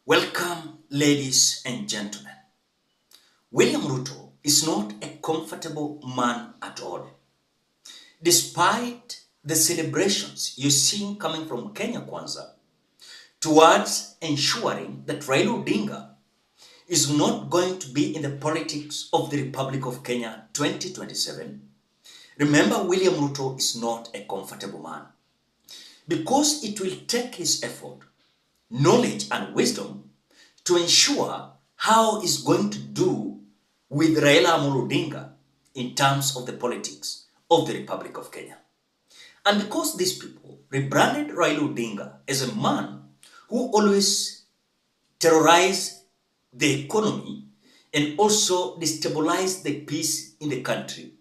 Welcome, ladies and gentlemen. William Ruto is not a comfortable man at all. Despite the celebrations you're seeing coming from Kenya.Kwanza towards ensuring that Raila Odinga is not going to be in the politics of the Republic of Kenya 2027, remember William Ruto is not a comfortable man. Because it will take his effort, knowledge and wisdom to ensure how he's going to do with Raila Odinga in terms of the politics of the Republic of Kenya. And because these people rebranded Raila Odinga as a man who always terrorized the economy and also destabilized the peace in the country,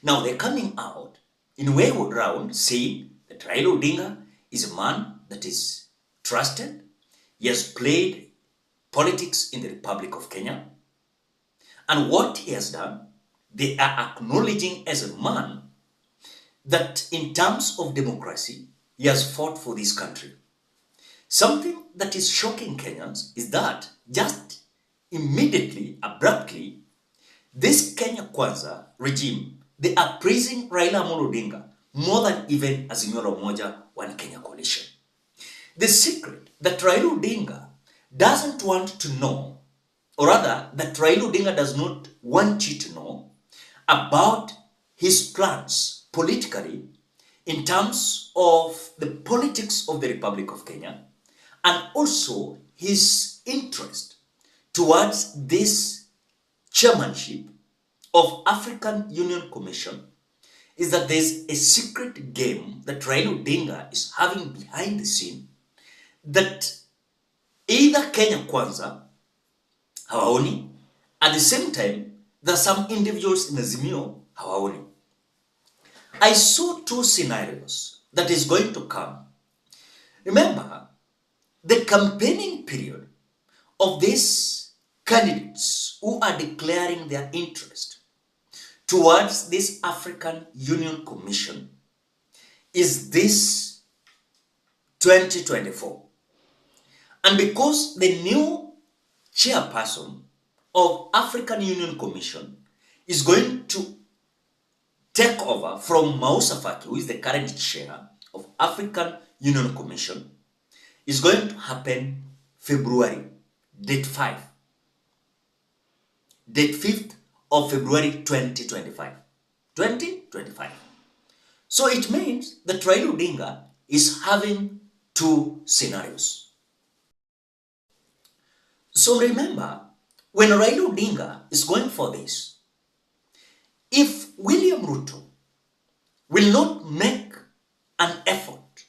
now they're coming out in a way round saying that Raila Odinga is a man that is trusted. He has played politics in the Republic of Kenya. And what he has done, they are acknowledging as a man that in terms of democracy, he has fought for this country. Something that is shocking Kenyans is that just immediately, abruptly, this Kenya.Kwanza regime, they are praising Raila Odinga more than even Azimio la Umoja One Kenya coalition. The secret that Raila Odinga doesn't want to know, or rather that Raila Odinga does not want you to know about his plans politically in terms of the politics of the Republic of Kenya, and also his interest towards this chairmanship of African Union Commission, is that there's a secret game that Raila Odinga is having behind the scene that either Kenya.Kwanza hawaoni, at the same time there are some individuals in Azimio hawaoni. I saw two scenarios that is going to come. Remember, the campaigning period of these candidates who are declaring their interest towards this African Union Commission is this 2024. And because the new chairperson of African Union Commission is going to take over from Mausa Faki, who is the current chair of African Union Commission, is going to happen February, date 5th of February 2025. 2025. So it means that Raila Odinga is having two scenarios. So remember, when Raila Odinga is going for this, if William Ruto will not make an effort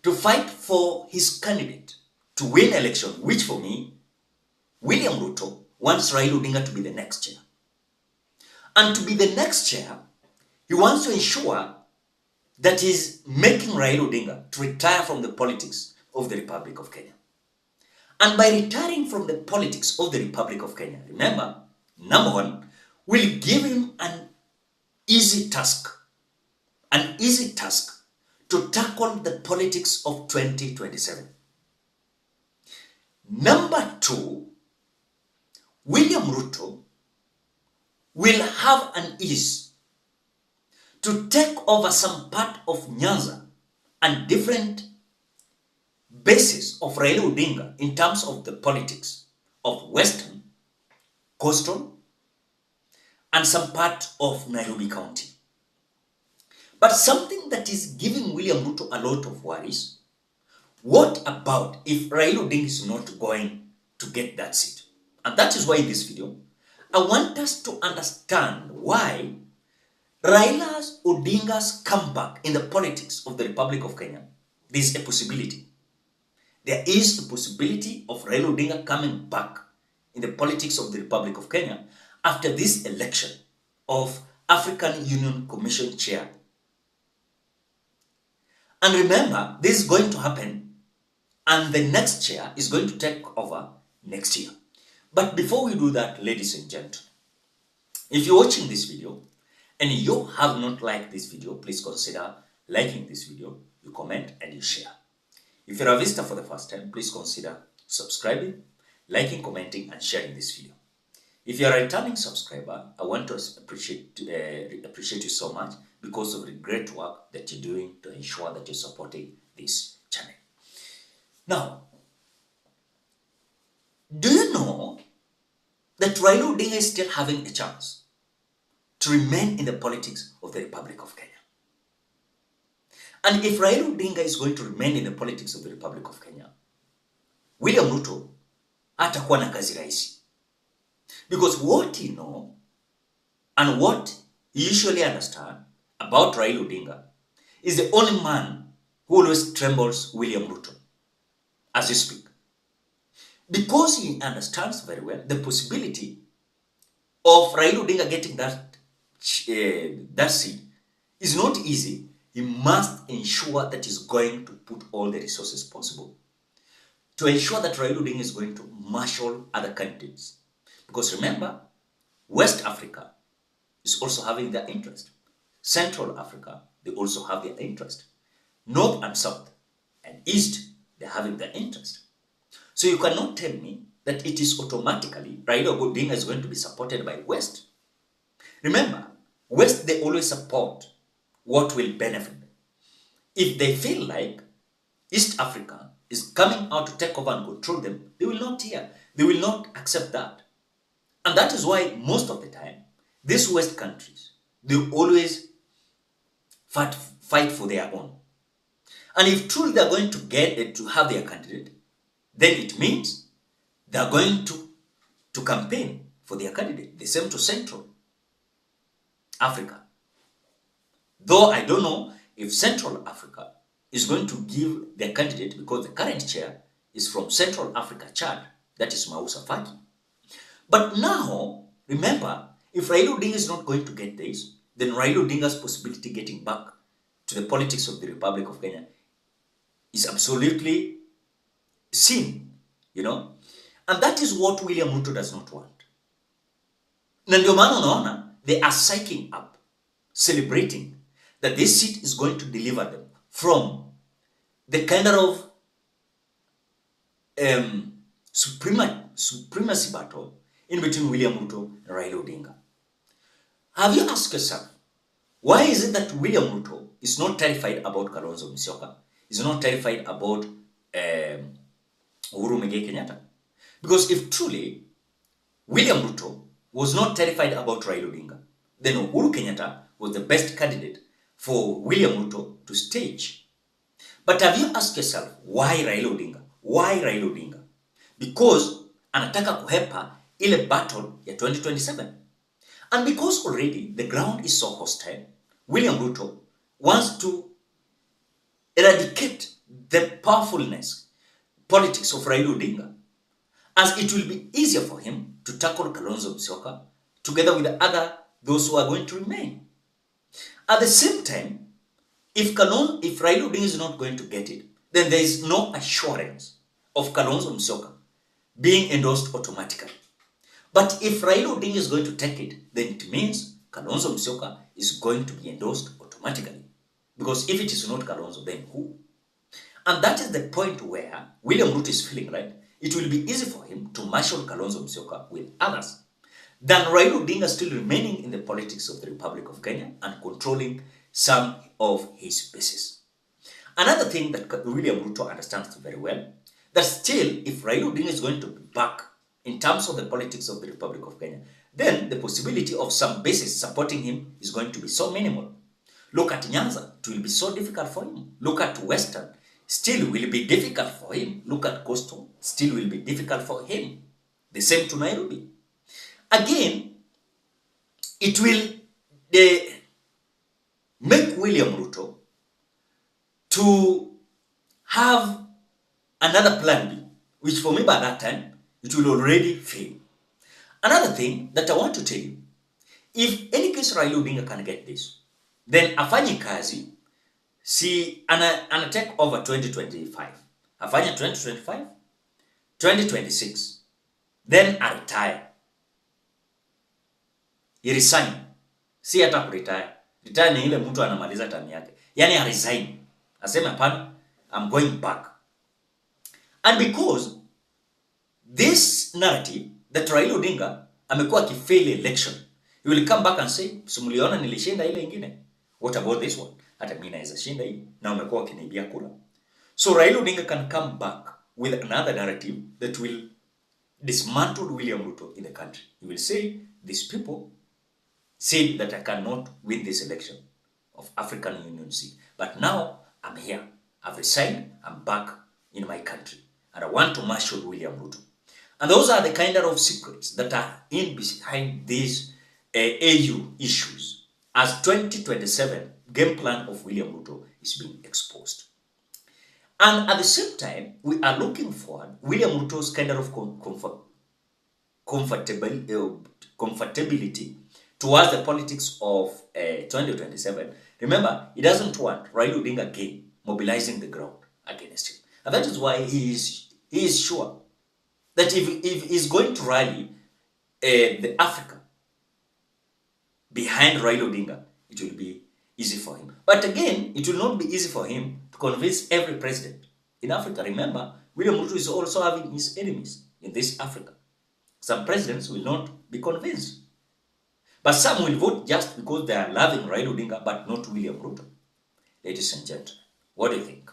to fight for his candidate to win election, which for me, William Ruto wants Raila Odinga to be the next chair. And to be the next chair, he wants to ensure that he's making Raila Odinga to retire from the politics of the Republic of Kenya. And by retiring from the politics of the Republic of Kenya, remember, number one, will give him an easy task to tackle the politics of 2027. Number two, William Ruto will have an ease to take over some part of Nyanza and different basis of Raila Odinga in terms of the politics of Western, Coastal, and some part of Nairobi County. But something that is giving William Ruto a lot of worries, what about if Raila Odinga is not going to get that seat? And that is why in this video, I want us to understand why Raila Odinga's comeback in the politics of the Republic of Kenya, there is a possibility. There is a possibility of Raila Odinga coming back in the politics of the Republic of Kenya after this election of African Union Commission chair. And remember, this is going to happen and the next chair is going to take over next year. But before we do that, ladies and gentlemen, if you're watching this video and you have not liked this video, please consider liking this video, you comment and you share. If you're a visitor for the first time, please consider subscribing, liking, commenting, and sharing this video. If you are a returning subscriber, I want to appreciate you so much because of the great work that you're doing to ensure that you're supporting this channel. Now, do you know that Raila Odinga is still having a chance to remain in the politics of the Republic of Kenya? And if Raila Odinga is going to remain in the politics of the Republic of Kenya, William Ruto hatakuwa na kazi rahisi. Because what you know and what you usually understand about Raila Odinga is the only man who always trembles William Ruto as you speak. Because he understands very well the possibility of Raila Odinga getting that seat is not easy. He must ensure that he's going to put all the resources possible to ensure that Raila Odinga is going to marshal other candidates. Because remember, West Africa is also having their interest. Central Africa, they also have their interest. North and South and East, they're having their interest. So you cannot tell me that it is automatically Raila Odinga is going to be supported by West. Remember, West, they always support what will benefit them. If they feel like East Africa is coming out to take over and control them, they will not hear. They will not accept that. And that is why most of the time, these West countries, they always fight for their own. And if truly they are going to get it to have their candidate, then it means they are going to campaign for their candidate. The same to Central Africa. Though I don't know if Central Africa is going to give their candidate, because the current chair is from Central Africa, Chad, that is Mausa Faki. But now, remember, if Raila Odinga is not going to get this, then Raila Odinga's possibility getting back to the politics of the Republic of Kenya is absolutely seen, you know. And that is what William Ruto does not want. Na ndio maana unaona, they are psyching up, celebrating that this seat is going to deliver them from the kind of supremacy battle in between William Ruto and Raila Odinga. Have you asked yourself, why is it that William Ruto is not terrified about Kalonzo Musyoka, is not terrified about Uhuru Muigai Kenyatta? Because if truly William Ruto was not terrified about Raila Odinga, then Uhuru Kenyatta was the best candidate for William Ruto to stage. But have you asked yourself, why Raila Odinga? Why Raila Odinga? Because anataka kuhepa ile battle ya 2027. And because already the ground is so hostile, William Ruto wants to eradicate the powerfulness politics of Raila Odinga, as it will be easier for him to tackle Kalonzo Musyoka together with those who are going to remain. At the same time, if Raila Odinga is not going to get it, then there is no assurance of Kalonzo Musyoka being endorsed automatically. But if Raila Odinga is going to take it, then it means Kalonzo Musyoka is going to be endorsed automatically. Because if it is not Kalonzo, then who? And that is the point where William Ruto is feeling right. It will be easy for him to marshal Kalonzo Musyoka with others than Raila Odinga still remaining in the politics of the Republic of Kenya and controlling some of his bases. Another thing that William Ruto understands very well, that still if Raila Odinga is going to be back in terms of the politics of the Republic of Kenya, then the possibility of some bases supporting him is going to be so minimal. Look at Nyanza, it will be so difficult for him. Look at Western, still will be difficult for him. Look at Coastal, still will be difficult for him. The same to Nairobi. Again, it will make William Ruto to have another plan B, which for me by that time, it will already fail. Another thing that I want to tell you, if any case Raila Odinga can get this, then afanye kazi, ana take over 2025. Afanye 2025, 2026, then I retire. He resign. Si hata kuretire. Retire ni ile mtu anamaliza term yake. Yani I resign. Aseme hapana, I'm going back. And because this narrative that Raila Odinga amekuwa akifail election, he will come back and say, simuliona nilishinda ile ingine. What about this one? Hata mimi naweza shinda hii na umekuwa ukiniibia kura. So Raila Odinga can come back with another narrative that will dismantle William Ruto in the country. He will say, these people said that I cannot win this election of African Union seat. But now I'm here. I've resigned. I'm back in my country. And I want to marshal William Ruto. And those are the kind of secrets that are in behind these AU issues. As 2027 game plan of William Ruto is being exposed. And at the same time, we are looking forward William Ruto's kind of comfortability towards the politics of 2027. Remember, he doesn't want Raila Odinga again mobilizing the ground against him. And that is why he is sure that if he's going to rally the Africa behind Raila Odinga, it will be easy for him. But again, it will not be easy for him to convince every president in Africa. Remember, William Ruto is also having his enemies in this Africa. Some presidents will not be convinced. But some will vote just because they are loving Raila Odinga, but not William Ruto. Ladies and gentlemen, what do you think?